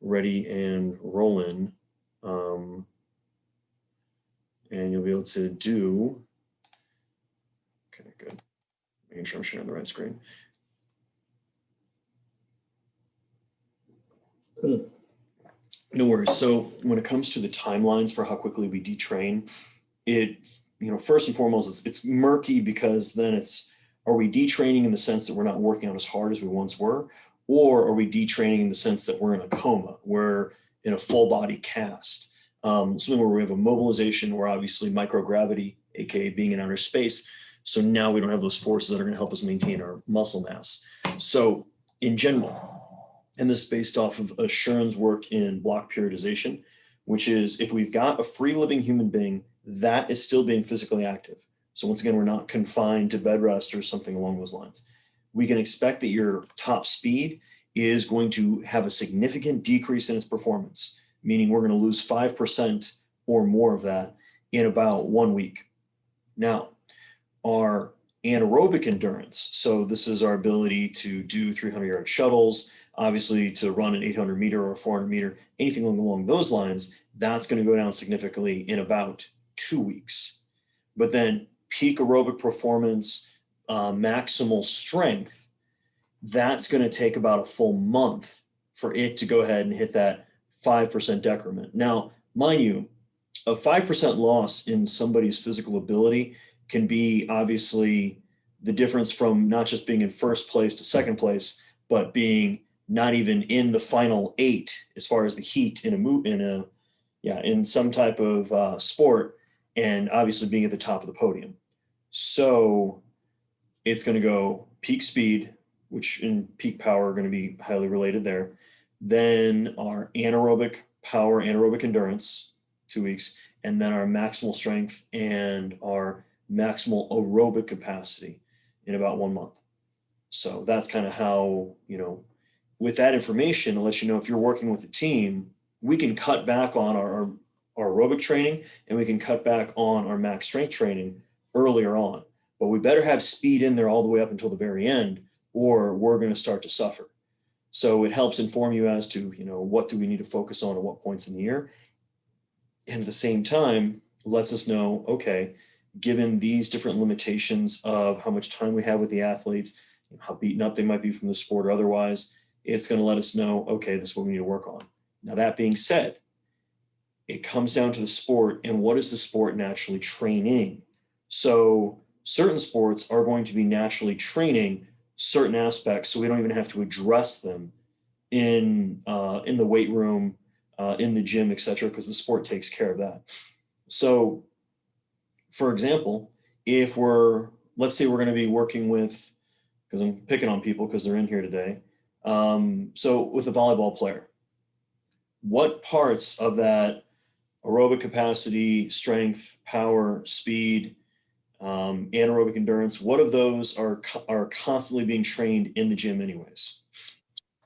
ready and rolling. And you'll be able to do, okay, good. Making sure I'm sharing the right screen. No worries. So when it comes to the timelines for how quickly we detrain, first and foremost, it's murky because then are we detraining in the sense that we're not working out as hard as we once were? Or are we detraining in the sense that we're in a coma, we're in a full body cast? Something where we have a mobilization, or obviously microgravity, aka being in outer space. So now we don't have those forces that are going to help us maintain our muscle mass. So in general, and this is based off of Asheron's work in block periodization, which is if we've got a free living human being, that is still being physically active. So once again, we're not confined to bed rest or something along those lines. We can expect that your top speed is going to have a significant decrease in its performance, meaning we're going to lose 5% or more of that in about 1 week. Now, our anaerobic endurance, so this is our ability to do 300-yard shuttles, obviously to run an 800-meter or a 400-meter, anything along those lines, that's going to go down significantly in about 2 weeks. But then peak aerobic performance, maximal strength, that's going to take about a full month for it to go ahead and hit that 5% decrement. Now, mind you, a 5% loss in somebody's physical ability can be obviously the difference from not just being in first place to second place, but being not even in the final 8 as far as the heat in some type of sport, and obviously being at the top of the podium. So it's going to go peak speed, which in peak power are going to be highly related there. Then our anaerobic power, anaerobic endurance, 2 weeks, and then our maximal strength and our maximal aerobic capacity in about 1 month. So that's kind of how, with that information, to let you know if you're working with a team, we can cut back on our aerobic training and we can cut back on our max strength training earlier on. But we better have speed in there all the way up until the very end, or we're going to start to suffer. So it helps inform you as to, what do we need to focus on at what points in the year. And at the same time, lets us know, okay, given these different limitations of how much time we have with the athletes, how beaten up they might be from the sport or otherwise, it's going to let us know, okay, this is what we need to work on. Now, that being said, it comes down to the sport and what is the sport naturally training. So certain sports are going to be naturally training certain aspects, so we don't even have to address them in the weight room, in the gym, etc., because the sport takes care of that. So, for example, if let's say we're going to be working with, because I'm picking on people because they're in here today, so with a volleyball player, what parts of that aerobic capacity, strength, power, speed, anaerobic endurance, what of those are constantly being trained in the gym anyways?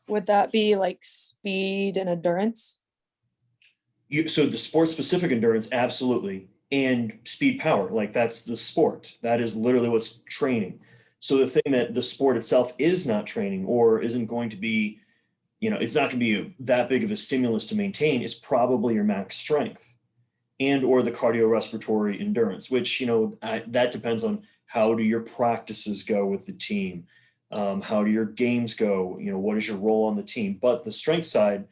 Would that be like speed and endurance? So the sport-specific endurance, absolutely, and speed power, like that's the sport. That is literally what's training. So the thing that the sport itself is not training or isn't going to be, it's not going to be that big of a stimulus to maintain is probably your max strength and or the cardiorespiratory endurance, which, that depends on how do your practices go with the team, how do your games go, what is your role on the team. But the strength side,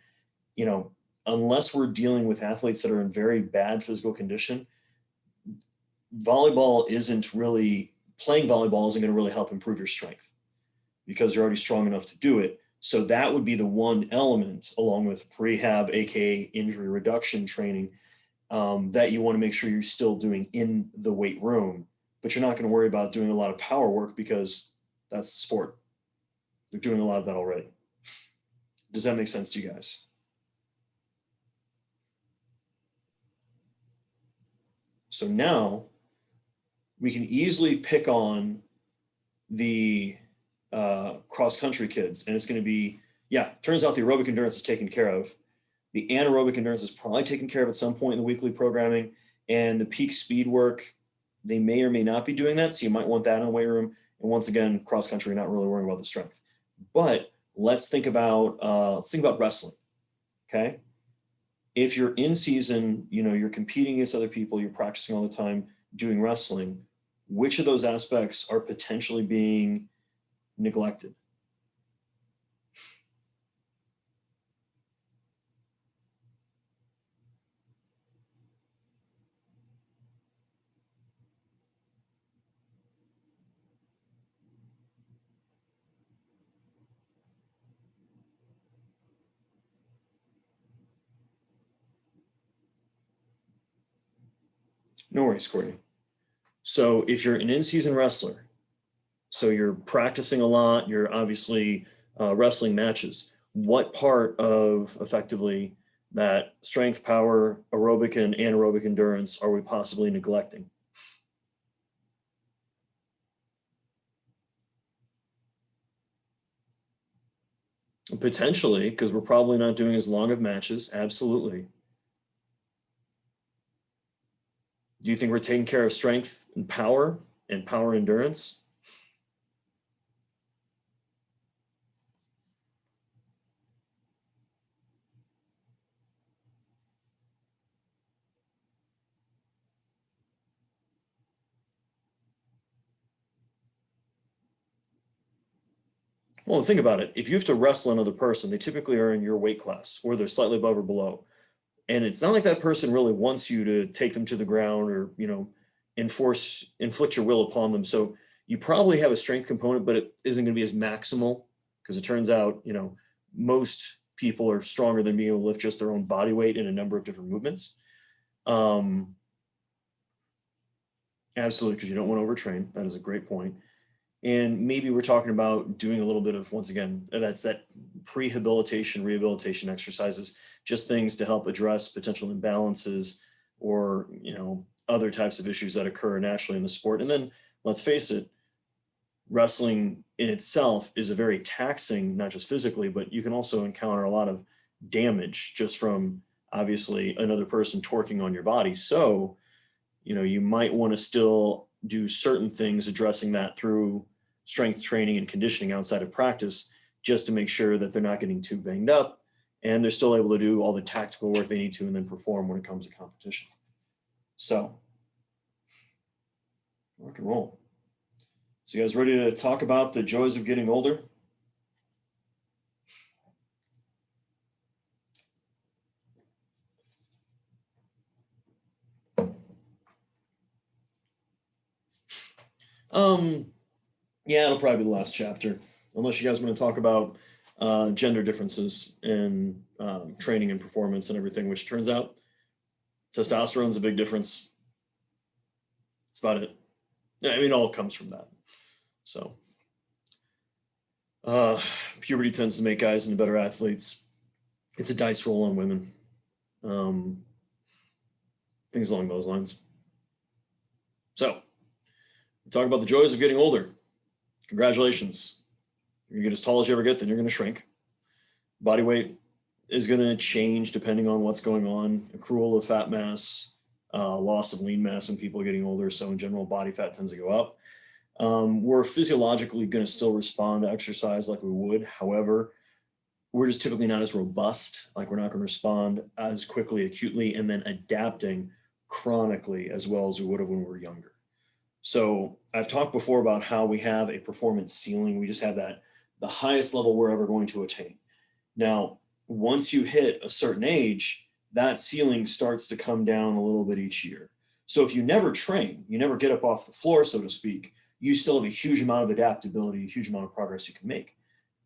unless we're dealing with athletes that are in very bad physical condition, playing volleyball isn't going to really help improve your strength because you're already strong enough to do it. So that would be the one element, along with prehab, aka injury reduction training, that you want to make sure you're still doing in the weight room, but you're not going to worry about doing a lot of power work because that's the sport. They're doing a lot of that already. Does that make sense to you guys? So now we can easily pick on the cross-country kids, and it's going to be, turns out the aerobic endurance is taken care of. The anaerobic endurance is probably taken care of at some point in the weekly programming, and the peak speed work, they may or may not be doing that, so you might want that in the weight room. And once again, cross-country, not really worrying about the strength. But let's think about wrestling. Okay. If you're in season, you're competing against other people, you're practicing all the time doing wrestling, which of those aspects are potentially being neglected? No worries, Courtney. So if you're an in-season wrestler, so you're practicing a lot, you're obviously wrestling matches, what part of effectively that strength, power, aerobic and anaerobic endurance are we possibly neglecting? Potentially, because we're probably not doing as long of matches. Absolutely. Do you think we're taking care of strength and power endurance? Well, think about it. If you have to wrestle another person, they typically are in your weight class or they're slightly above or below. And it's not like that person really wants you to take them to the ground or, inflict your will upon them. So you probably have a strength component, but it isn't going to be as maximal because it turns out, most people are stronger than being able to lift just their own body weight in a number of different movements. Um, Absolutely, because you don't want to overtrain. That is a great point. And maybe we're talking about doing a little bit of, once again, that's that prehabilitation, rehabilitation exercises, just things to help address potential imbalances or, other types of issues that occur naturally in the sport. And then let's face it, wrestling in itself is a very taxing, not just physically, but you can also encounter a lot of damage just from obviously another person torquing on your body. So, you might want to still do certain things addressing that through strength training and conditioning outside of practice, just to make sure that they're not getting too banged up and they're still able to do all the tactical work they need to and then perform when it comes to competition. So, rock and roll. So, you guys ready to talk about the joys of getting older? Um, yeah, it'll probably be the last chapter, unless you guys want to talk about gender differences in training and performance and everything, which turns out testosterone's a big difference. That's about it. Yeah, I mean, it all comes from that. So, uh, puberty tends to make guys into better athletes. It's a dice roll on women. Um, Things along those lines. So, talk about the joys of getting older. Congratulations. You're gonna get as tall as you ever get, then you're gonna shrink. Body weight is gonna change depending on what's going on. Accrual of fat mass, loss of lean mass when people are getting older. So in general, body fat tends to go up. We're physiologically going to still respond to exercise like we would. However, we're just typically not as robust. Like we're not going to respond as quickly, acutely, and then adapting chronically as well as we would have when we were younger. So I've talked before about how we have a performance ceiling. We just have that the highest level we're ever going to attain. Now, once you hit a certain age, that ceiling starts to come down a little bit each year. So if you never train, you never get up off the floor, so to speak, you still have a huge amount of adaptability, a huge amount of progress you can make.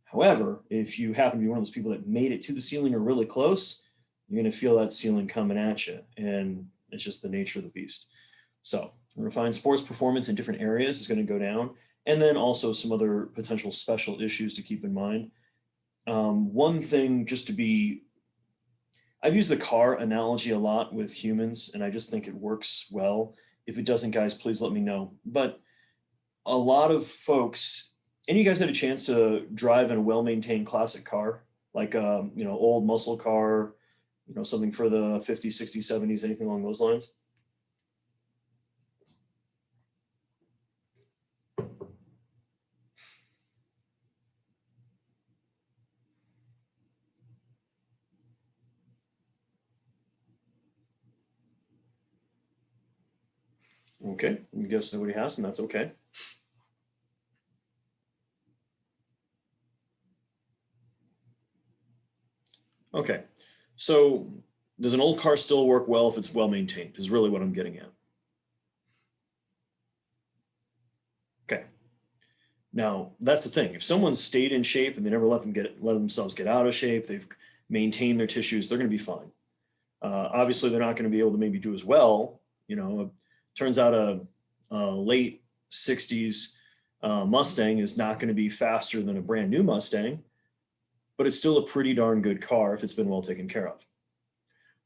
However, if you happen to be one of those people that made it to the ceiling or really close, you're going to feel that ceiling coming at you. And it's just the nature of the beast. So, refined sports performance in different areas is going to go down. And then also some other potential special issues to keep in mind. One thing just to be, I've used the car analogy a lot with humans, and I just think it works well. If it doesn't, guys, please let me know. But a lot of folks, and you guys had a chance to drive in a well-maintained classic car, like old muscle car, something for the 50s, 60s, 70s, anything along those lines. Okay, I guess nobody has, and that's okay. Okay, so does an old car still work well if it's well maintained? Is really what I'm getting at. Okay, now that's the thing. If someone's stayed in shape and they never let themselves get out of shape, they've maintained their tissues, they're going to be fine. Obviously, they're not going to be able to maybe do as well. Turns out a late 60s Mustang is not going to be faster than a brand new Mustang, but it's still a pretty darn good car if it's been well taken care of.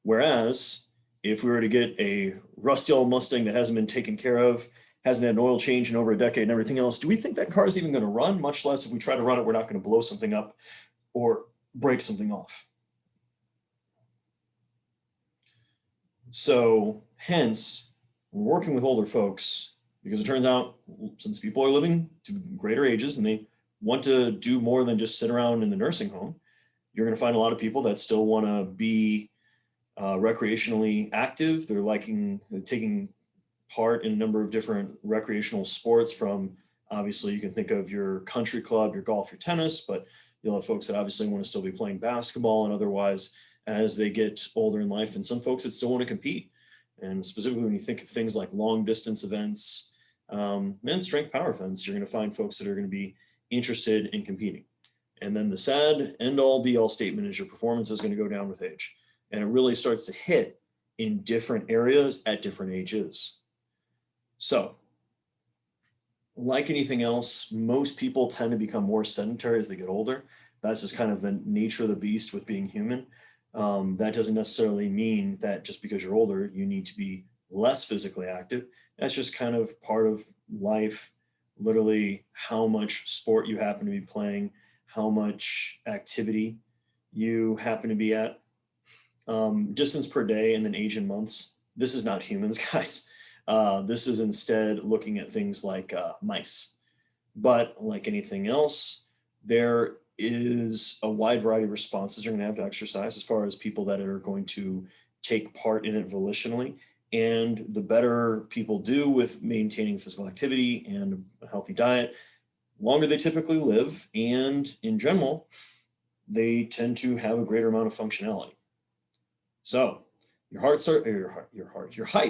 Whereas if we were to get a rusty old Mustang that hasn't been taken care of, hasn't had an oil change in over a decade and everything else, do we think that car is even going to run? Much less if we try to run it, we're not going to blow something up or break something off. So hence, we're working with older folks because it turns out since people are living to greater ages and they want to do more than just sit around in the nursing home, you're going to find a lot of people that still want to be recreationally active. They're taking part in a number of different recreational sports from obviously you can think of your country club, your golf, your tennis, but you'll have folks that obviously want to still be playing basketball and otherwise as they get older in life. And some folks that still want to compete. And specifically when you think of things like long distance events, and strength power events, you're going to find folks that are going to be interested in competing. And then the sad end all be all statement is your performance is going to go down with age. And it really starts to hit in different areas at different ages. So, like anything else, most people tend to become more sedentary as they get older. That's just kind of the nature of the beast with being human. That doesn't necessarily mean that just because you're older, you need to be less physically active. That's just kind of part of life, literally, how much sport you happen to be playing, how much activity you happen to be at. Distance per day and then age in months. This is not humans, guys. This is instead looking at things like mice. But like anything else, there is a wide variety of responses you're going to have to exercise as far as people that are going to take part in it volitionally. And the better people do with maintaining physical activity and a healthy diet, longer they typically live. And in general, they tend to have a greater amount of functionality. So your height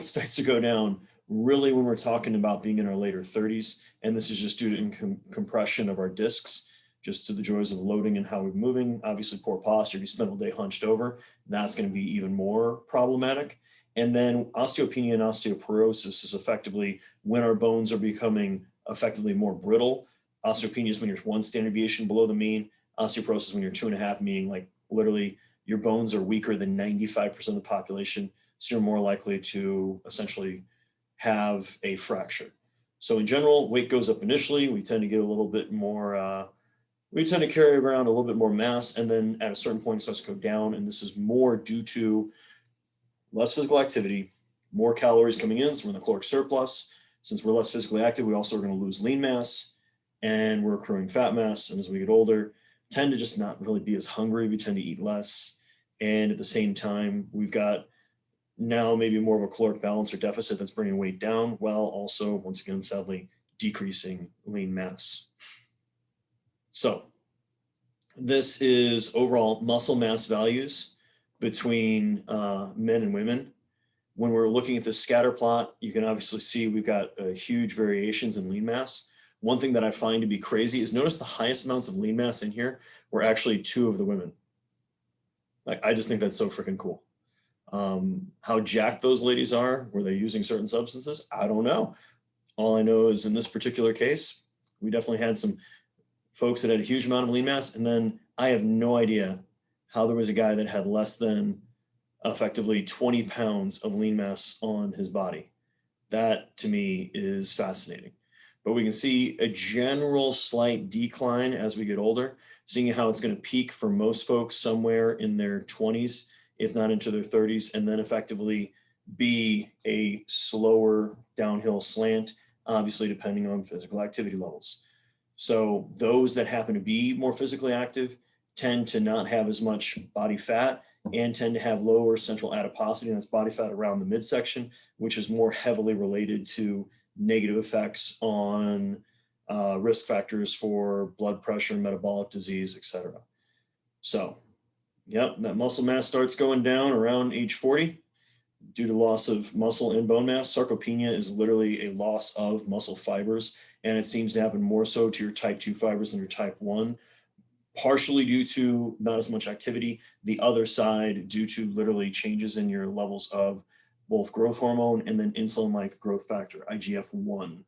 starts to go down really when we're talking about being in our later 30s, and this is just due to compression of our discs, just to the joys of loading and how we're moving. Obviously, poor posture. If you spend all day hunched over, that's going to be even more problematic. And then osteopenia and osteoporosis is effectively when our bones are becoming effectively more brittle. Osteopenia is when you're one standard deviation below the mean. Osteoporosis when you're 2.5, meaning like literally your bones are weaker than 95% of the population, so you're more likely to essentially have a fracture. So in general, weight goes up initially. We tend to get a little bit more, we tend to carry around a little bit more mass, and then at a certain point it starts to go down, and this is more due to less physical activity, more calories coming in, so we're in the caloric surplus. Since we're less physically active, we also are going to lose lean mass, and we're accruing fat mass, and as we get older, tend to just not really be as hungry. We tend to eat less. And at the same time, we've got now maybe more of a caloric balance or deficit that's bringing weight down, while also, once again, sadly, decreasing lean mass. So this is overall muscle mass values between men and women. When we're looking at the scatter plot, you can obviously see we've got huge variations in lean mass. One thing that I find to be crazy is notice the highest amounts of lean mass in here were actually 2 of the women. Like, I just think that's so freaking cool. How jacked those ladies are, were they using certain substances? I don't know. All I know is in this particular case, we definitely had some folks that had a huge amount of lean mass. And then I have no idea how there was a guy that had less than effectively 20 pounds of lean mass on his body. That to me is fascinating. But we can see a general slight decline as we get older, seeing how it's going to peak for most folks somewhere in their 20s, if not into their 30s, and then effectively be a slower downhill slant, obviously depending on physical activity levels. So those that happen to be more physically active tend to not have as much body fat and tend to have lower central adiposity, and that's body fat around the midsection, which is more heavily related to negative effects on risk factors for blood pressure, metabolic disease, etc. So, yep, that muscle mass starts going down around age 40 due to loss of muscle and bone mass. Sarcopenia is literally a loss of muscle fibers, and it seems to happen more so to your type 2 fibers than your type 1, partially due to not as much activity, the other side due to literally changes in your levels of both growth hormone and then insulin-like growth factor, IGF-1.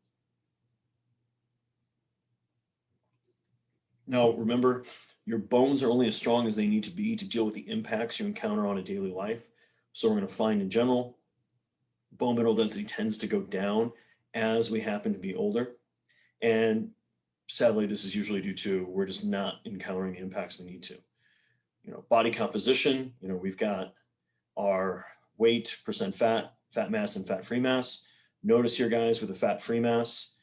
Now, remember, your bones are only as strong as they need to be to deal with the impacts you encounter on a daily life. So we're going to find in general, bone mineral density tends to go down as we happen to be older. And sadly, this is usually due to we're just not encountering the impacts we need to. Body composition, we've got our weight, percent fat, fat mass, and fat-free mass. Notice here, guys, with the fat-free mass,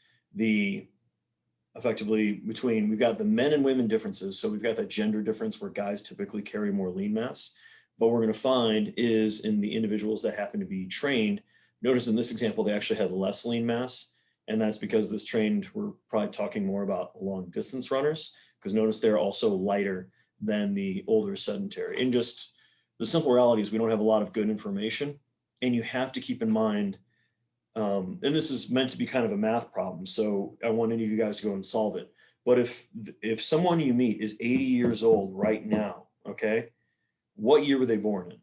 effectively we've got the men and women differences. So we've got that gender difference where guys typically carry more lean mass. But what we're going to find is in the individuals that happen to be trained, notice in this example, they actually had less lean mass. And that's because this trained, we're probably talking more about long distance runners, because notice they're also lighter than the older sedentary. And just the simple reality is we don't have a lot of good information. And you have to keep in mind, and this is meant to be kind of a math problem, so I want any of you guys to go and solve it. But if someone you meet is 80 years old right now, okay, what year were they born in?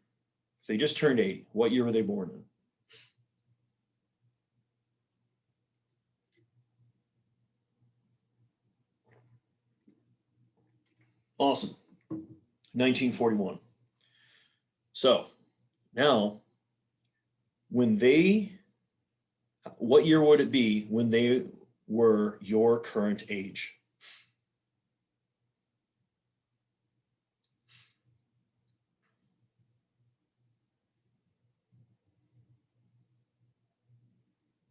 If they just turned 80, what year were they born in? Awesome. 1941. So now, what year would it be when they were your current age?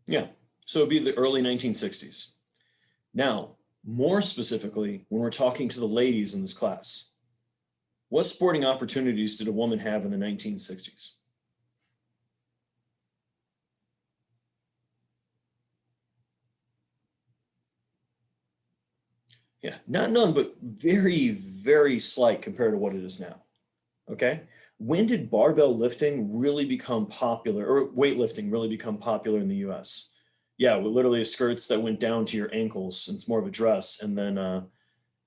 Yeah, so it'd be the early 1960s. Now, more specifically, when we're talking to the ladies in this class, what sporting opportunities did a woman have in the 1960s? Yeah, not none, but very, very slight compared to what it is now. Okay. When did barbell lifting really become popular, or weightlifting really become popular in the US? Yeah, with literally skirts that went down to your ankles, and it's more of a dress, and then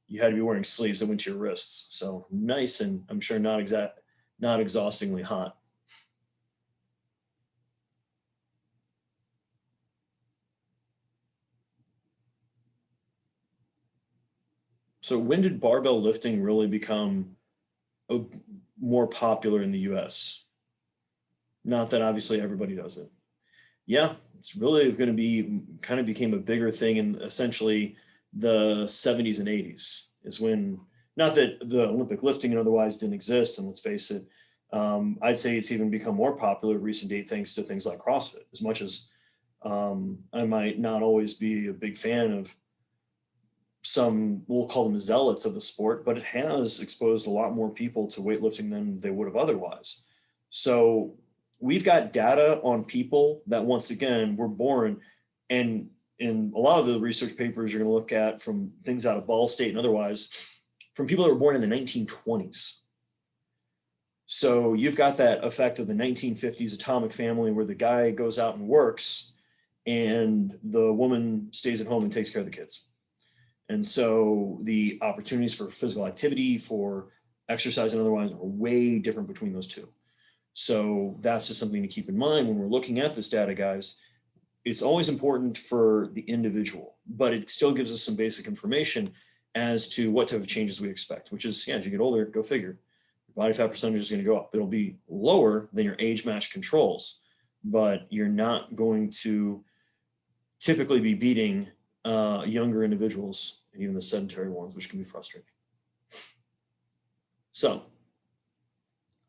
you had to be wearing sleeves that went to your wrists. So nice, and I'm sure not exhaustingly hot. So when did barbell lifting really become more popular in the US? Not that obviously everybody does it. Yeah, it's really going to be kind of became a bigger thing in essentially the 70s and 80s is when, not that the Olympic lifting and otherwise didn't exist, and let's face it, I'd say it's even become more popular of recent date thanks to things like CrossFit. As much as I might not always be a big fan of some, we'll call them zealots of the sport, but it has exposed a lot more people to weightlifting than they would have otherwise. So we've got data on people that, once again, were born, and in a lot of the research papers you're going to look at from things out of Ball State and otherwise, from people that were born in the 1920s. So you've got that effect of the 1950s atomic family where the guy goes out and works and the woman stays at home and takes care of the kids. And so the opportunities for physical activity, for exercise and otherwise, are way different between those two. So that's just something to keep in mind when we're looking at this data, guys. It's always important for the individual, but it still gives us some basic information as to what type of changes we expect, which is, yeah, as you get older, go figure. Your body fat percentage is going to go up. It'll be lower than your age match controls, but you're not going to typically be beating younger individuals and even the sedentary ones, which can be frustrating. So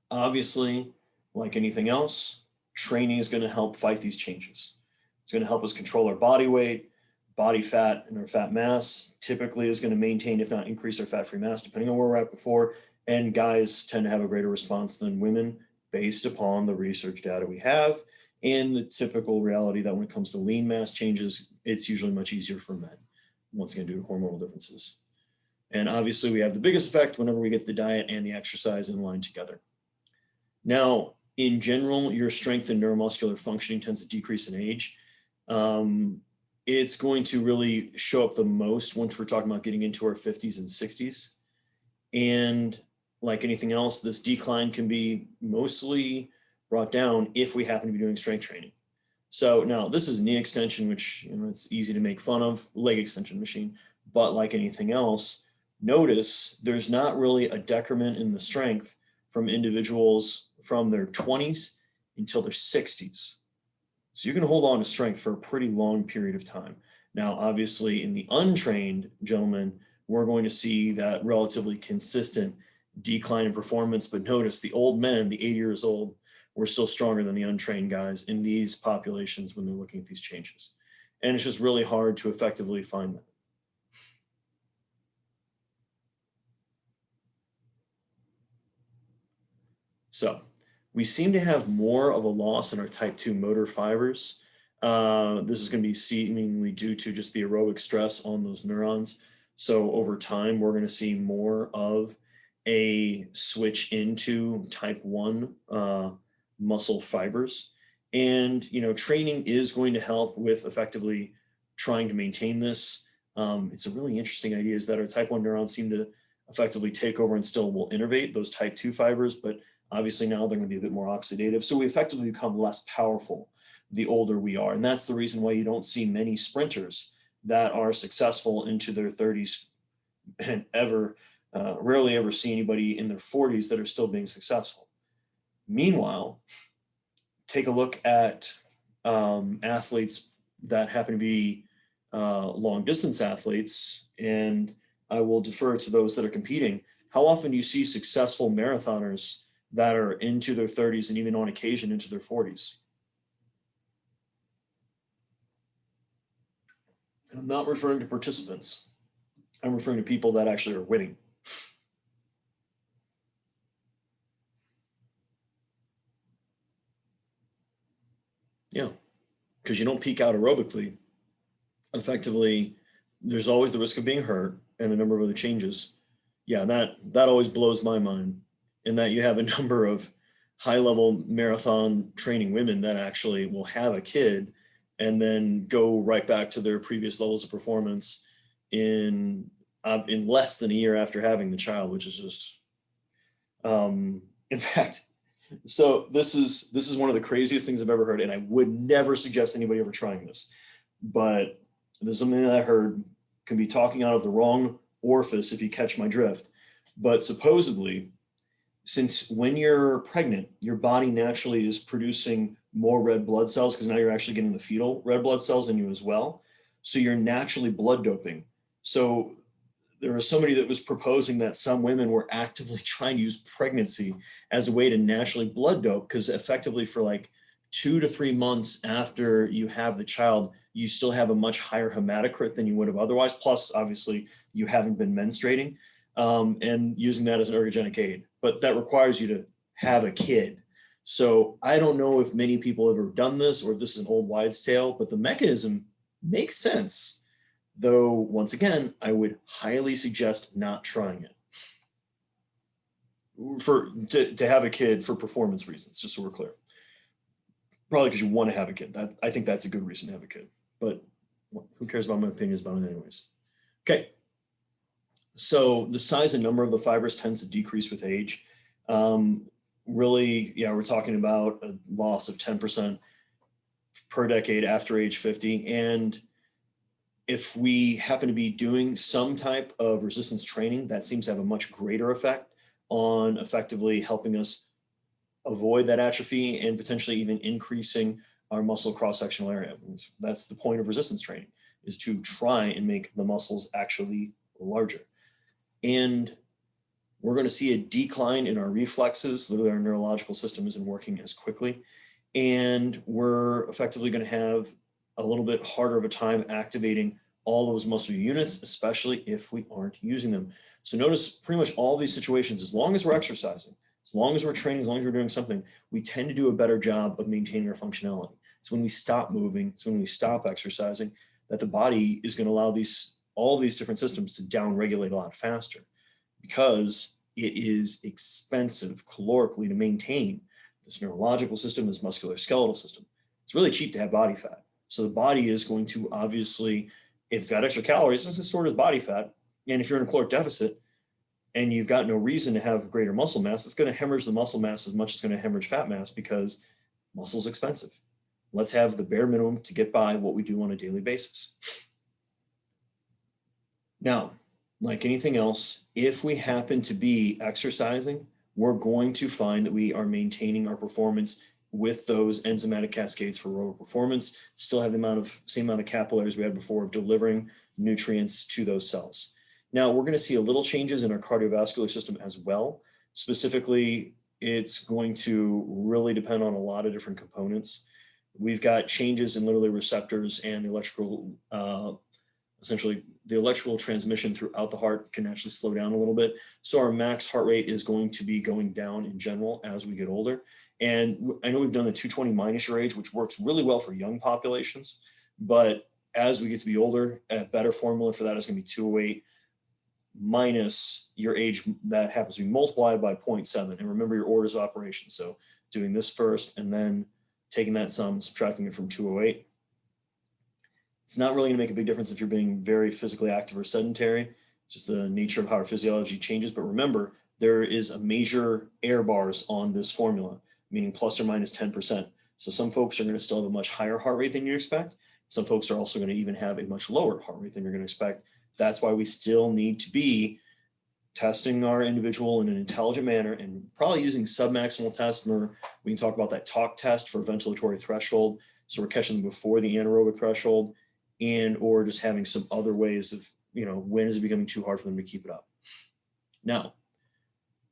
obviously, like anything else, training is going to help fight these changes. It's going to help us control our body weight, body fat, and our fat mass. Typically is going to maintain, if not increase, our fat-free mass, depending on where we're at before. and guys tend to have a greater response than women based upon the research data we have and the typical reality that when it comes to lean mass changes, it's usually much easier for men, once again, due to hormonal differences. And obviously we have the biggest effect whenever we get the diet and the exercise in line together. Now, in general, your strength and neuromuscular functioning tends to decrease in age. It's going to really show up the most once we're talking about getting into our 50s and 60s. And like anything else, this decline can be mostly brought down if we happen to be doing strength training. So now this is knee extension, which it's easy to make fun of, leg extension machine, but like anything else, notice there's not really a decrement in the strength from individuals from their 20s until their 60s. So you can hold on to strength for a pretty long period of time. Now, obviously, in the untrained gentlemen, we're going to see that relatively consistent decline in performance. But notice the old men, the 80 years old, were still stronger than the untrained guys in these populations when they're looking at these changes. And it's just really hard to effectively find that. So we seem to have more of a loss in our type 2 motor fibers. This is going to be seemingly due to just the aerobic stress on those neurons. So over time, we're going to see more of a switch into type 1 muscle fibers. And, training is going to help with effectively trying to maintain this. It's a really interesting idea is that our type 1 neurons seem to effectively take over and still will innervate those type 2 fibers, but obviously now they're going to be a bit more oxidative. So we effectively become less powerful the older we are. And that's the reason why you don't see many sprinters that are successful into their 30s and rarely ever see anybody in their 40s that are still being successful. Meanwhile, take a look at athletes that happen to be long distance athletes, and I will defer to those that are competing. How often do you see successful marathoners that are into their 30s and even on occasion into their 40s? I'm not referring to participants. I'm referring to people that actually are winning. Yeah, because you don't peak out aerobically. Effectively, there's always the risk of being hurt and a number of other changes. Yeah, that always blows my mind, in that you have a number of high-level marathon training women that actually will have a kid and then go right back to their previous levels of performance in less than a year after having the child, which is just, in fact, so this is one of the craziest things I've ever heard, and I would never suggest anybody ever trying this, but this is something that I heard, can be talking out of the wrong orifice if you catch my drift. But supposedly, since when you're pregnant, your body naturally is producing more red blood cells because now you're actually getting the fetal red blood cells in you as well. So you're naturally blood doping. So there was somebody that was proposing that some women were actively trying to use pregnancy as a way to naturally blood dope, because effectively for like 2 to 3 months after you have the child, you still have a much higher hematocrit than you would have otherwise. Plus, obviously, you haven't been menstruating, and using that as an ergogenic aid. But that requires you to have a kid. So I don't know if many people have ever done this or if this is an old wives' tale, but the mechanism makes sense. Though, once again, I would highly suggest not trying it to have a kid for performance reasons, just so we're clear. Probably because you want to have a kid. I think that's a good reason to have a kid. But who cares about my opinions about it anyways? Okay. So the size and number of the fibers tends to decrease with age. Really, yeah, we're talking about a loss of 10% per decade after age 50. And if we happen to be doing some type of resistance training, that seems to have a much greater effect on effectively helping us avoid that atrophy and potentially even increasing our muscle cross-sectional area. That's the point of resistance training, is to try and make the muscles actually larger. And we're going to see a decline in our reflexes. Literally, our neurological system isn't working as quickly. And we're effectively going to have a little bit harder of a time activating all those muscle units, especially if we aren't using them. So notice pretty much all these situations, as long as we're exercising, as long as we're training, as long as we're doing something, we tend to do a better job of maintaining our functionality. It's when we stop moving, it's when we stop exercising, that the body is going to allow all of these different systems to downregulate a lot faster, because it is expensive calorically to maintain this neurological system, this musculoskeletal system. It's really cheap to have body fat. So the body is going to obviously, if it's got extra calories, it's going to store it as body fat. And if you're in a caloric deficit and you've got no reason to have greater muscle mass, it's going to hemorrhage the muscle mass as much as it's going to hemorrhage fat mass, because muscle is expensive. Let's have the bare minimum to get by what we do on a daily basis. Now, like anything else, if we happen to be exercising, we're going to find that we are maintaining our performance with those enzymatic cascades for aerobic performance, still have the same amount of capillaries we had before of delivering nutrients to those cells. Now, we're going to see a little changes in our cardiovascular system as well. Specifically, it's going to really depend on a lot of different components. We've got changes in literally receptors, and the electrical, essentially the electrical transmission throughout the heart can actually slow down a little bit. So our max heart rate is going to be going down in general as we get older. And I know we've done the 220 minus your age, which works really well for young populations. But as we get to be older, a better formula for that is going to be 208 minus your age that happens to be multiplied by 0.7. And remember your orders of operation. So doing this first and then taking that sum, subtracting it from 208. It's not really going to make a big difference if you're being very physically active or sedentary. It's just the nature of how our physiology changes. But remember, there is a major error bars on this formula, meaning plus or minus 10%. So some folks are going to still have a much higher heart rate than you expect. Some folks are also going to even have a much lower heart rate than you're going to expect. That's why we still need to be testing our individual in an intelligent manner, and probably using submaximal tests, where we can talk about that talk test for ventilatory threshold. So we're catching them before the anaerobic threshold, and or just having some other ways of, when is it becoming too hard for them to keep it up. Now,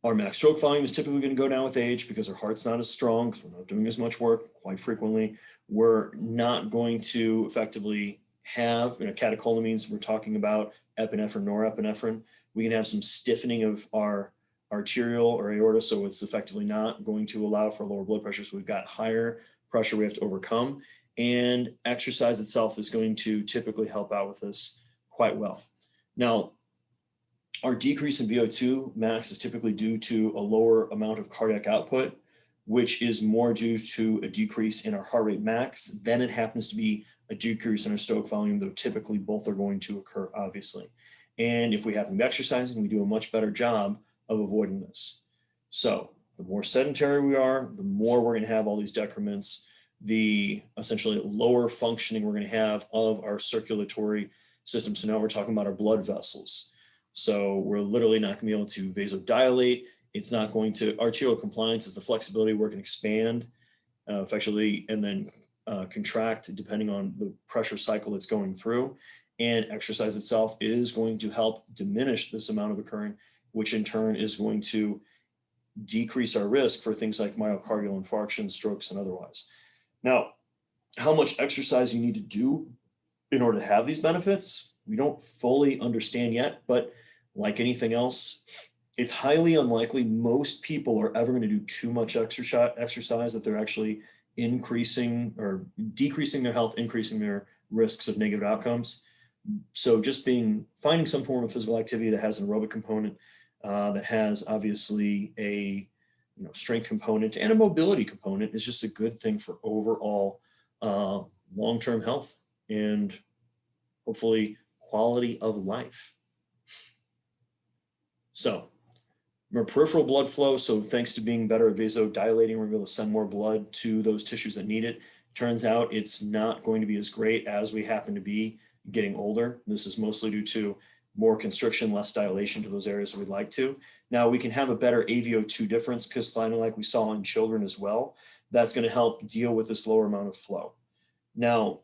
our max stroke volume is typically going to go down with age because our heart's not as strong, because we're not doing as much work quite frequently. We're not going to effectively have, catecholamines, we're talking about epinephrine, norepinephrine. We can have some stiffening of our arterial or aorta, so it's effectively not going to allow for lower blood pressure. So we've got higher pressure we have to overcome. And exercise itself is going to typically help out with this quite well. Now, our decrease in VO2 max is typically due to a lower amount of cardiac output, which is more due to a decrease in our heart rate max than it happens to be a decrease in our stoke volume, though typically both are going to occur, obviously. And if we happen to be exercising, we do a much better job of avoiding this. So the more sedentary we are, the more we're going to have all these decrements, the essentially lower functioning we're going to have of our circulatory system. So now we're talking about our blood vessels. So we're literally not going to be able to vasodilate. It's not going to, arterial compliance is the flexibility where it can expand effectively and then contract depending on the pressure cycle it's going through. And exercise itself is going to help diminish this amount of occurring, which in turn is going to decrease our risk for things like myocardial infarction, strokes, and otherwise. Now, how much exercise you need to do in order to have these benefits, we don't fully understand yet, but like anything else, it's highly unlikely most people are ever going to do too much exercise that they're actually increasing or decreasing their health, increasing their risks of negative outcomes. So just finding some form of physical activity that has an aerobic component, that has obviously a strength component and a mobility component is just a good thing for overall long-term health and hopefully quality of life. So our peripheral blood flow, so thanks to being better at vasodilating, we're able to send more blood to those tissues that need it. Turns out it's not going to be as great as we happen to be getting older. This is mostly due to more constriction, less dilation to those areas that we'd like to. Now we can have a better AVO2 difference, because like we saw in children as well, that's going to help deal with this lower amount of flow. Now,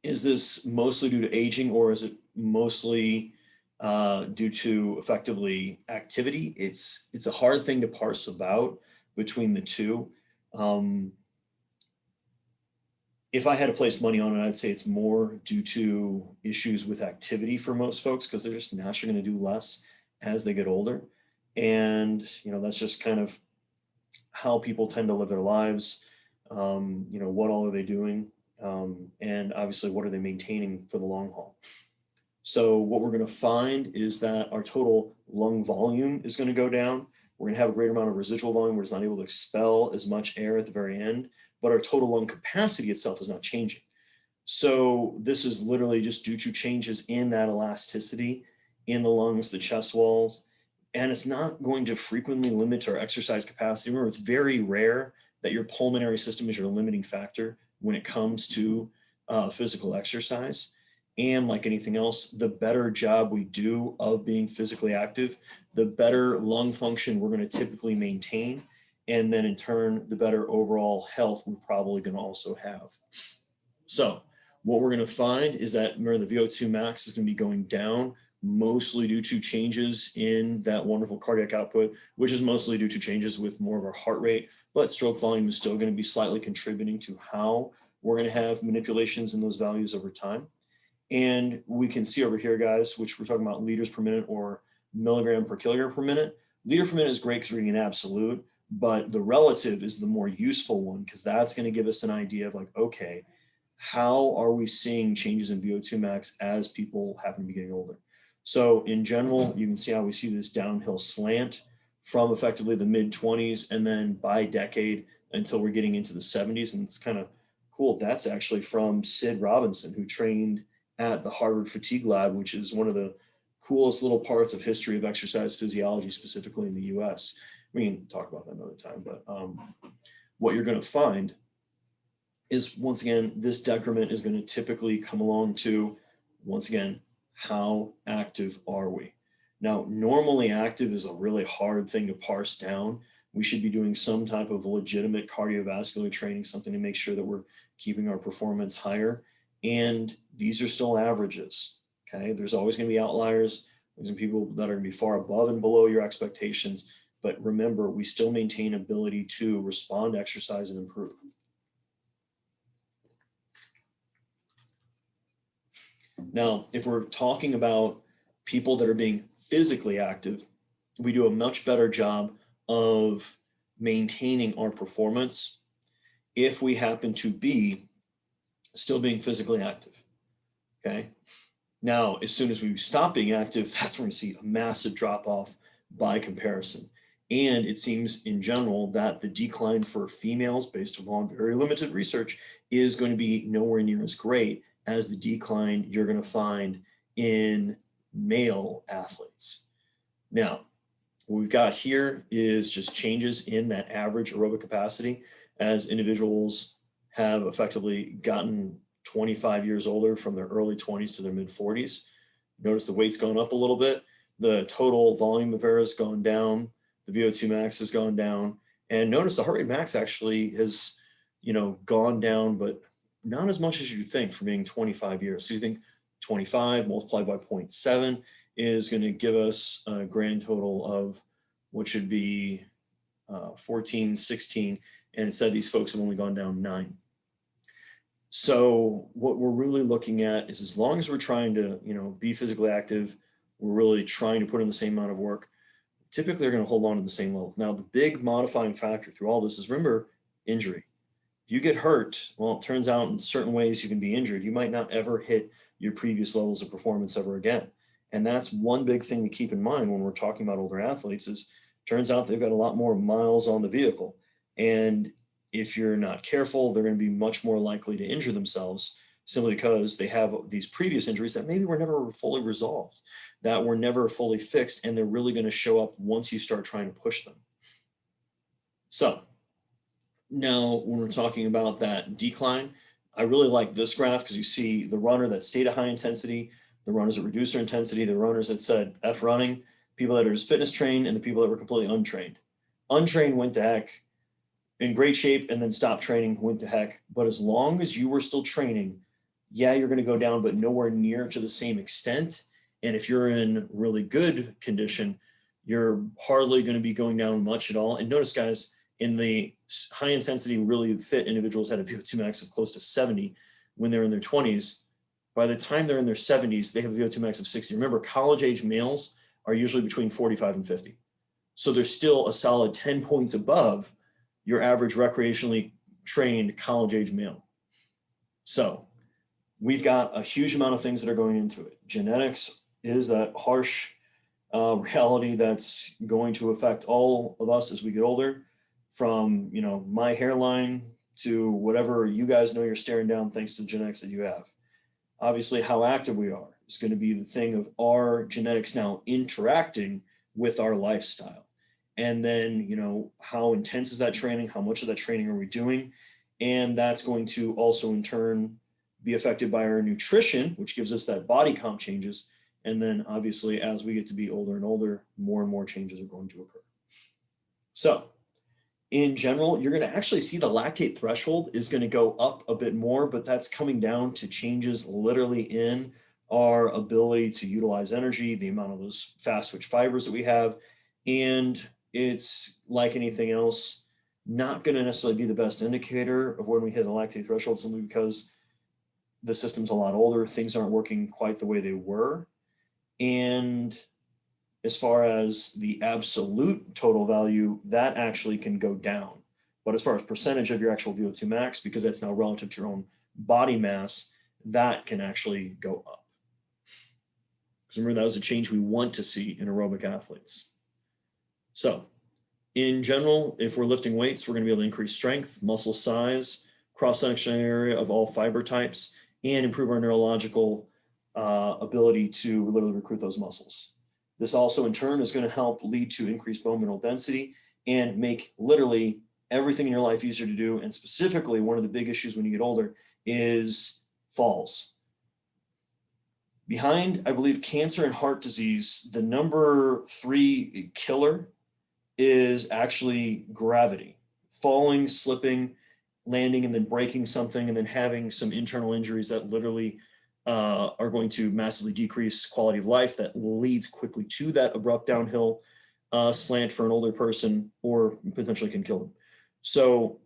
is this mostly due to aging, or is it mostly due to effectively activity? It's a hard thing to parse about between the two. If I had to place money on it, I'd say it's more due to issues with activity for most folks because they're just naturally going to do less as they get older. And, that's just kind of how people tend to live their lives. What all are they doing? And obviously, what are they maintaining for the long haul? So what we're going to find is that our total lung volume is going to go down. We're going to have a greater amount of residual volume. We're just not able to expel as much air at the very end, but our total lung capacity itself is not changing. So this is literally just due to changes in that elasticity in the lungs, the chest walls, and it's not going to frequently limit our exercise capacity. Remember, it's very rare that your pulmonary system is your limiting factor when it comes to physical exercise. And like anything else, the better job we do of being physically active, the better lung function we're going to typically maintain. And then in turn, the better overall health we're probably going to also have. So what we're going to find is that remember, the VO2 max is going to be going down, mostly due to changes in that wonderful cardiac output, which is mostly due to changes with more of our heart rate, but stroke volume is still going to be slightly contributing to how we're going to have manipulations in those values over time. And we can see over here, guys, which we're talking about liters per minute or milligram per kilogram per minute. Liter per minute is great because we're getting an absolute, but the relative is the more useful one because that's going to give us an idea of like, okay, how are we seeing changes in VO2 max as people happen to be getting older? So in general, you can see how we see this downhill slant from effectively the mid 20s and then by decade until we're getting into the 70s. And it's kind of cool. That's actually from Sid Robinson, who trained at the Harvard Fatigue Lab, which is one of the coolest little parts of history of exercise physiology, specifically in the US. We can talk about that another time, but what you're going to find is, once again, this decrement is going to typically come along to, once again, how active are we? Now, normally active is a really hard thing to parse down. We should be doing some type of legitimate cardiovascular training, something to make sure that we're keeping our performance higher. And these are still averages, okay? There's always going to be outliers. There's people that are going to be far above and below your expectations. But remember, we still maintain ability to respond to exercise and improve. Now, if we're talking about people that are being physically active, we do a much better job of maintaining our performance if we happen to be still being physically active, okay? Now, as soon as we stop being active, that's when we see a massive drop off by comparison. And it seems in general that the decline for females, based upon very limited research, is going to be nowhere near as great as the decline you're going to find in male athletes. Now, what we've got here is just changes in that average aerobic capacity as individuals have effectively gotten 25 years older from their early 20s to their mid 40s. Notice the weight's gone up a little bit. The total volume of air has gone down. The VO2 max has gone down. And notice the heart rate max actually has, gone down, but not as much as you think for being 25 years. So you think 25 multiplied by 0.7 is going to give us a grand total of what should be 14, 16. And instead, these folks have only gone down 9. So what we're really looking at is, as long as we're trying to, be physically active, we're really trying to put in the same amount of work, typically they're going to hold on to the same level. Now, the big modifying factor through all this is, remember, injury. If you get hurt, well, it turns out in certain ways you can be injured. You might not ever hit your previous levels of performance ever again. And that's one big thing to keep in mind when we're talking about older athletes is, turns out they've got a lot more miles on the vehicle. And if you're not careful, they're going to be much more likely to injure themselves simply because they have these previous injuries that maybe were never fully resolved, that were never fully fixed, and they're really going to show up once you start trying to push them. So now when we're talking about that decline, I really like this graph because you see the runner that stayed at high intensity, the runners that reduced their intensity, the runners that said F running, people that are just fitness trained, and the people that were completely untrained. Untrained went to heck, in great shape, and then stopped training, went to heck. But as long as you were still training, yeah, you're going to go down, but nowhere near to the same extent. And if you're in really good condition, you're hardly going to be going down much at all. And notice, guys, In the high intensity, really fit individuals had a VO2 max of close to 70 when they're in their 20s. By the time they're in their 70s, they have a VO2 max of 60. Remember, college age males are usually between 45 and 50. So they're still a solid 10 points above your average recreationally trained college age male. So we've got a huge amount of things that are going into it. Genetics is that harsh reality that's going to affect all of us as we get older, from my hairline to whatever you guys know you're staring down thanks to the genetics that you have. Obviously, how active we are is going to be the thing of our genetics now interacting with our lifestyle. And then, how intense is that training? How much of that training are we doing? And that's going to also in turn be affected by our nutrition, which gives us that body comp changes. And then obviously, as we get to be older and older, more and more changes are going to occur. So in general, you're going to actually see the lactate threshold is going to go up a bit more, but that's coming down to changes literally in our ability to utilize energy, the amount of those fast twitch fibers that we have. And it's like anything else, not going to necessarily be the best indicator of when we hit a lactate threshold, simply because the system's a lot older, things aren't working quite the way they were. And as far as the absolute total value, that actually can go down. But as far as percentage of your actual VO2 max, because that's now relative to your own body mass, that can actually go up. Because remember, that was a change we want to see in aerobic athletes. So in general, if we're lifting weights, we're going to be able to increase strength, muscle size, cross-sectional area of all fiber types, and improve our neurological ability to literally recruit those muscles. This also in turn is going to help lead to increased bone mineral density and make literally everything in your life easier to do. And specifically, one of the big issues when you get older is falls. Behind, I believe, cancer and heart disease, the number 3 killer is actually gravity. Falling, slipping, landing, and then breaking something, and then having some internal injuries that literally are going to massively decrease quality of life, that leads quickly to that abrupt downhill slant for an older person, or potentially can kill them. So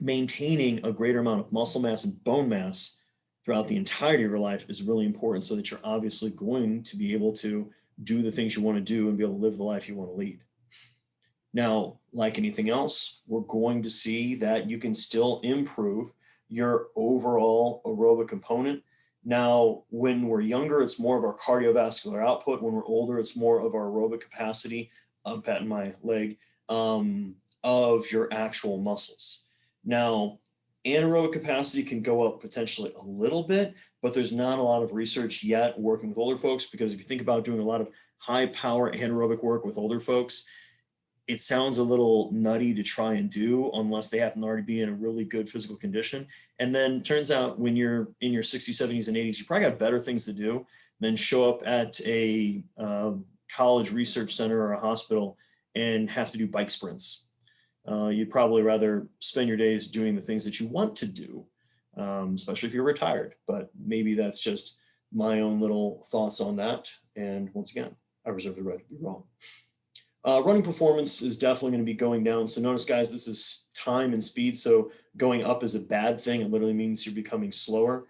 maintaining a greater amount of muscle mass and bone mass throughout the entirety of your life is really important, so that you're obviously going to be able to do the things you want to do and be able to live the life you want to lead. Now, like anything else, we're going to see that you can still improve your overall aerobic component. Now, when we're younger, it's more of our cardiovascular output. When we're older, it's more of our aerobic capacity, I'm patting my leg, of your actual muscles. Now, anaerobic capacity can go up potentially a little bit, but there's not a lot of research yet working with older folks, because if you think about doing a lot of high power anaerobic work with older folks, it sounds a little nutty to try and do unless they happen to already be in a really good physical condition. And then turns out when you're in your 60s, 70s, and 80s, you probably got better things to do than show up at a college research center or a hospital and have to do bike sprints. You'd probably rather spend your days doing the things that you want to do, especially if you're retired. But maybe that's just my own little thoughts on that. And once again, I reserve the right to be wrong. Running performance is definitely going to be going down. So notice, guys, this is time and speed. So going up is a bad thing. It literally means you're becoming slower.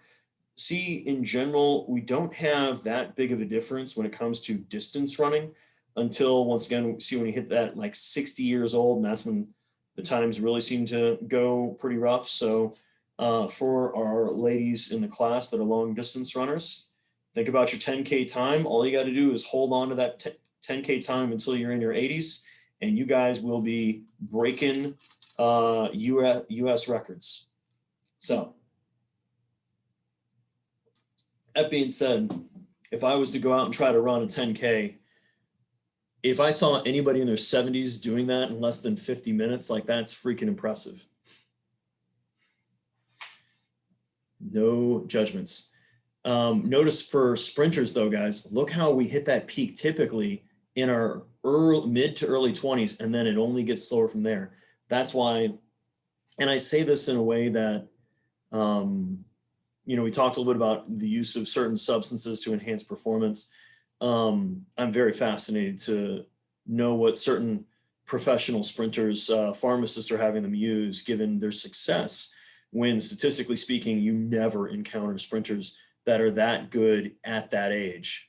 See, in general, we don't have that big of a difference when it comes to distance running until, once again, see when you hit that like 60 years old, and that's when the times really seem to go pretty rough. So for our ladies in the class that are long distance runners, think about your 10K time. All you got to do is hold on to that 10K time until you're in your 80s, and you guys will be breaking US records. So that being said, if I was to go out and try to run a 10K, if I saw anybody in their 70s doing that in less than 50 minutes, like, that's freaking impressive. No judgments. Notice for sprinters though, guys, look how we hit that peak typically in our mid to early 20s, and then it only gets slower from there. That's why, and I say this in a way that, we talked a little bit about the use of certain substances to enhance performance. I'm very fascinated to know what certain professional sprinters, pharmacists are having them use given their success, when statistically speaking, you never encounter sprinters that are that good at that age.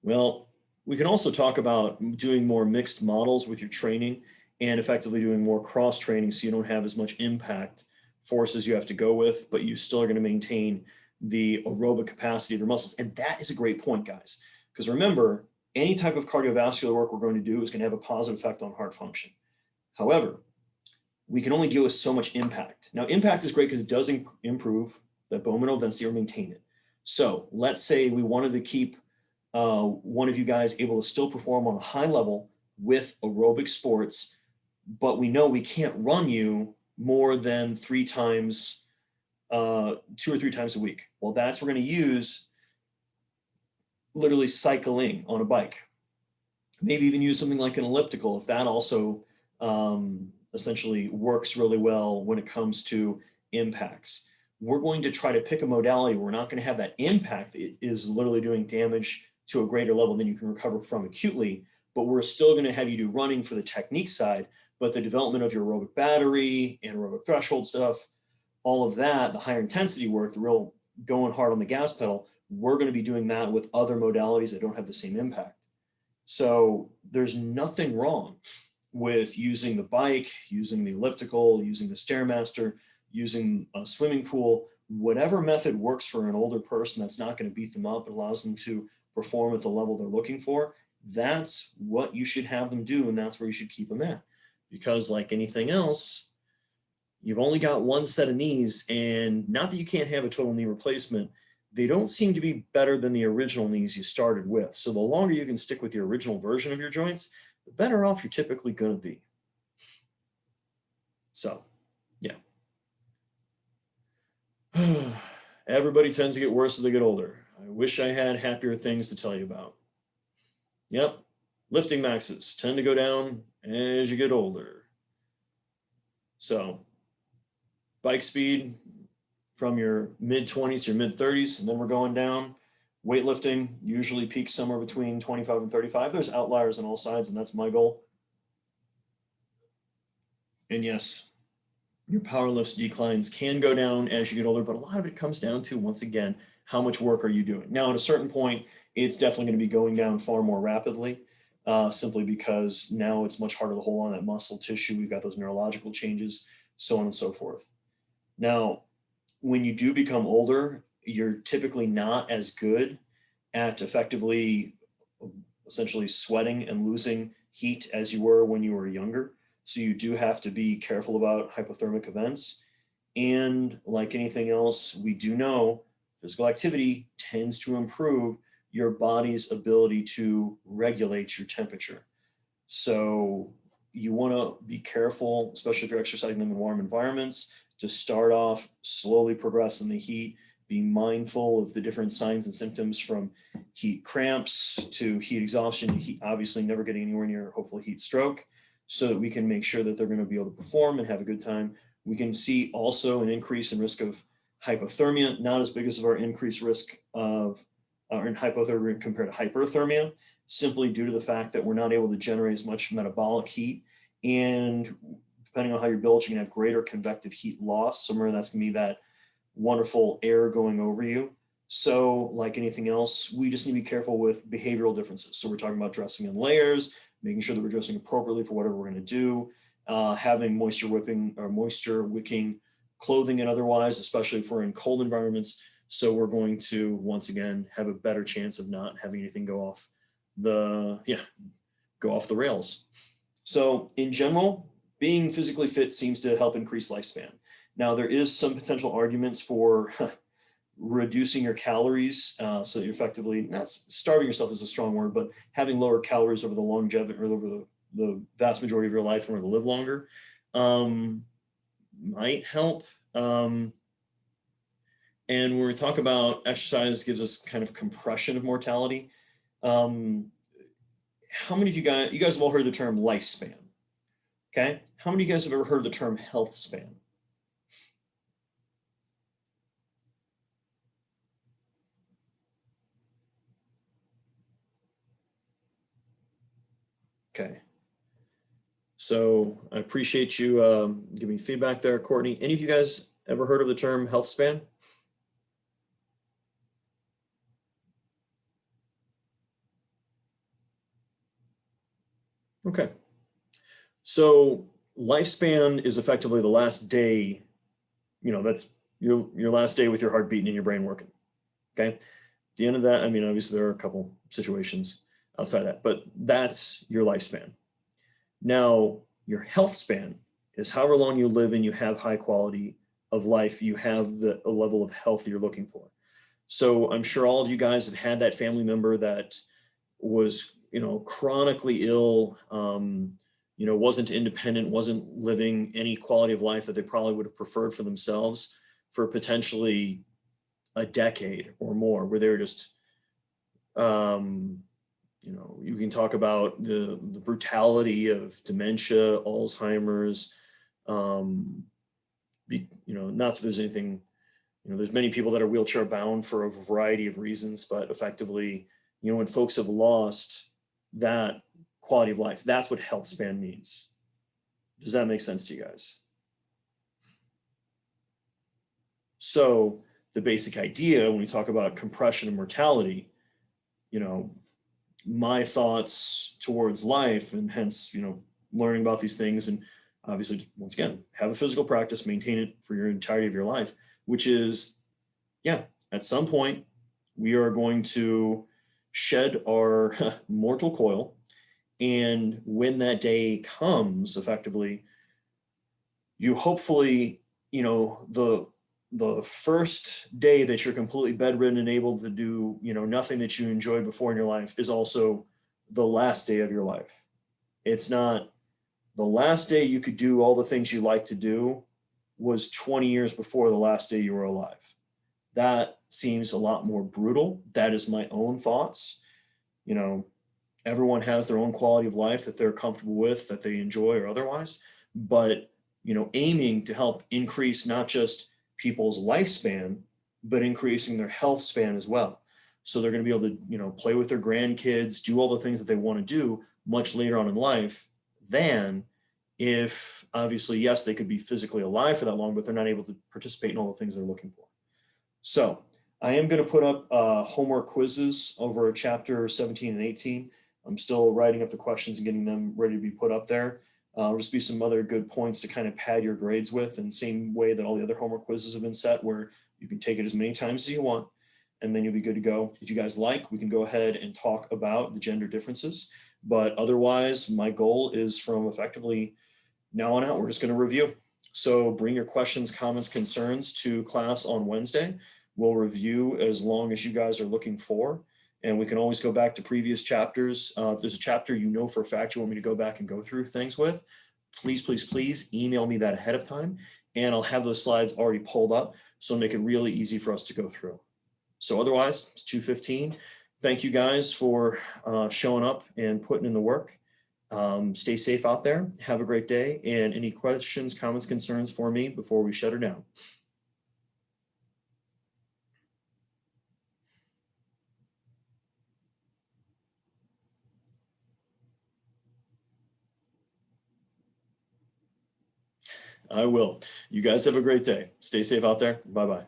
Well, we can also talk about doing more mixed models with your training and effectively doing more cross training so you don't have as much impact forces you have to go with, but you still are going to maintain the aerobic capacity of your muscles. And that is a great point, guys, because remember, any type of cardiovascular work we're going to do is going to have a positive effect on heart function. However, we can only deal with so much impact. Now, impact is great because it does improve the bone mineral density or maintain it. So let's say we wanted to keep one of you guys able to still perform on a high level with aerobic sports, but we know we can't run you more than 2 or 3 times a week. Well, that's we're going to use literally cycling on a bike. Maybe even use something like an elliptical if that also essentially works really well when it comes to impacts. We're going to try to pick a modality where we're not going to have that impact that is literally doing damage to a greater level than you can recover from acutely, but we're still going to have you do running for the technique side, but the development of your aerobic battery, anaerobic threshold stuff, all of that, the higher intensity work, the real going hard on the gas pedal, we're going to be doing that with other modalities that don't have the same impact. So there's nothing wrong with using the bike, using the elliptical, using the Stairmaster, using a swimming pool, whatever method works for an older person that's not going to beat them up, it allows them to perform at the level they're looking for. That's what you should have them do, and that's where you should keep them at. Because like anything else, you've only got one set of knees, and not that you can't have a total knee replacement, they don't seem to be better than the original knees you started with. So the longer you can stick with the original version of your joints, the better off you're typically going to be. So, yeah. Everybody tends to get worse as they get older. I wish I had happier things to tell you about. Yep, lifting maxes tend to go down as you get older. So, bike speed from your mid-20s to your mid-30s, and then we're going down. Weightlifting usually peaks somewhere between 25 and 35. There's outliers on all sides, and that's my goal. And yes, your power lifts declines can go down as you get older, but a lot of it comes down to, once again, how much work are you doing? Now, at a certain point, it's definitely going to be going down far more rapidly, simply because now it's much harder to hold on that muscle tissue. We've got those neurological changes, so on and so forth. Now, when you do become older, you're typically not as good at effectively, essentially sweating and losing heat as you were when you were younger. So you do have to be careful about hypothermic events. And like anything else, we do know physical activity tends to improve your body's ability to regulate your temperature. So you want to be careful, especially if you're exercising them in warm environments, to start off, slowly progress in the heat, be mindful of the different signs and symptoms from heat cramps to heat exhaustion, to heat, obviously never getting anywhere near, hopefully, heat stroke, so that we can make sure that they're going to be able to perform and have a good time. We can see also an increase in risk of hypothermia, not as big as our increased risk of in hypothermia compared to hyperthermia, simply due to the fact that we're not able to generate as much metabolic heat. And depending on how you're built, you can have greater convective heat loss. Somewhere that's going to be that wonderful air going over you. So like anything else, we just need to be careful with behavioral differences. So we're talking about dressing in layers, making sure that we're dressing appropriately for whatever we're going to do, having moisture wicking clothing and otherwise, especially if we're in cold environments. So we're going to, once again, have a better chance of not having anything go off the rails. So in general, being physically fit seems to help increase lifespan. Now, there is some potential arguments for reducing your calories so that you're effectively, not starving yourself is a strong word, but having lower calories over the longevity or over the vast majority of your life in order to live longer might help. And when we talk about exercise gives us kind of compression of mortality, how many of you guys have all heard the term lifespan? Okay. How many of you guys have ever heard the term health span? Okay. So I appreciate you giving feedback there, Courtney. Any of you guys ever heard of the term health span? Okay. So lifespan is effectively the last day, that's your last day with your heart beating and your brain working. Okay. At the end of that, I mean, obviously there are a couple situations outside of that, but that's your lifespan. Now, your health span is however long you live and you have high quality of life, you have the a level of health you're looking for. So I'm sure all of you guys have had that family member that was, chronically ill, wasn't independent, wasn't living any quality of life that they probably would have preferred for themselves for potentially a decade or more, where they're just, you can talk about the brutality of dementia, Alzheimer's, not that there's anything, there's many people that are wheelchair bound for a variety of reasons, but effectively, when folks have lost that quality of life, that's what health span means. Does that make sense to you guys? So the basic idea when we talk about compression and mortality, my thoughts towards life and hence, learning about these things and obviously, once again, have a physical practice, maintain it for your entirety of your life, which is, yeah, at some point, we are going to shed our mortal coil. And when that day comes, effectively, you hopefully, the first day that you're completely bedridden and able to do, nothing that you enjoyed before in your life is also the last day of your life. It's not the last day you could do all the things you like to do was 20 years before the last day you were alive. That seems a lot more brutal. That is my own thoughts. Everyone has their own quality of life that they're comfortable with, that they enjoy or otherwise, but aiming to help increase not just people's lifespan, but increasing their health span as well. So they're going to be able to, play with their grandkids, do all the things that they want to do much later on in life than if obviously, yes, they could be physically alive for that long, but they're not able to participate in all the things they're looking for. So I am going to put up homework quizzes over chapter 17 and 18. I'm still writing up the questions and getting them ready to be put up there. There'll just be some other good points to kind of pad your grades with, and same way that all the other homework quizzes have been set, where you can take it as many times as you want, and then you'll be good to go. If you guys like, we can go ahead and talk about the gender differences. But otherwise, my goal is from effectively now on out, we're just going to review. So bring your questions, comments, concerns to class on Wednesday. We'll review as long as you guys are looking for. And we can always go back to previous chapters. If there's a chapter for a fact you want me to go back and go through things with, please, please, please email me that ahead of time. And I'll have those slides already pulled up. So it'll make it really easy for us to go through. So otherwise, it's 2:15. Thank you guys for showing up and putting in the work. Stay safe out there. Have a great day. And any questions, comments, concerns for me before we shut her down? I will. You guys have a great day. Stay safe out there. Bye-bye.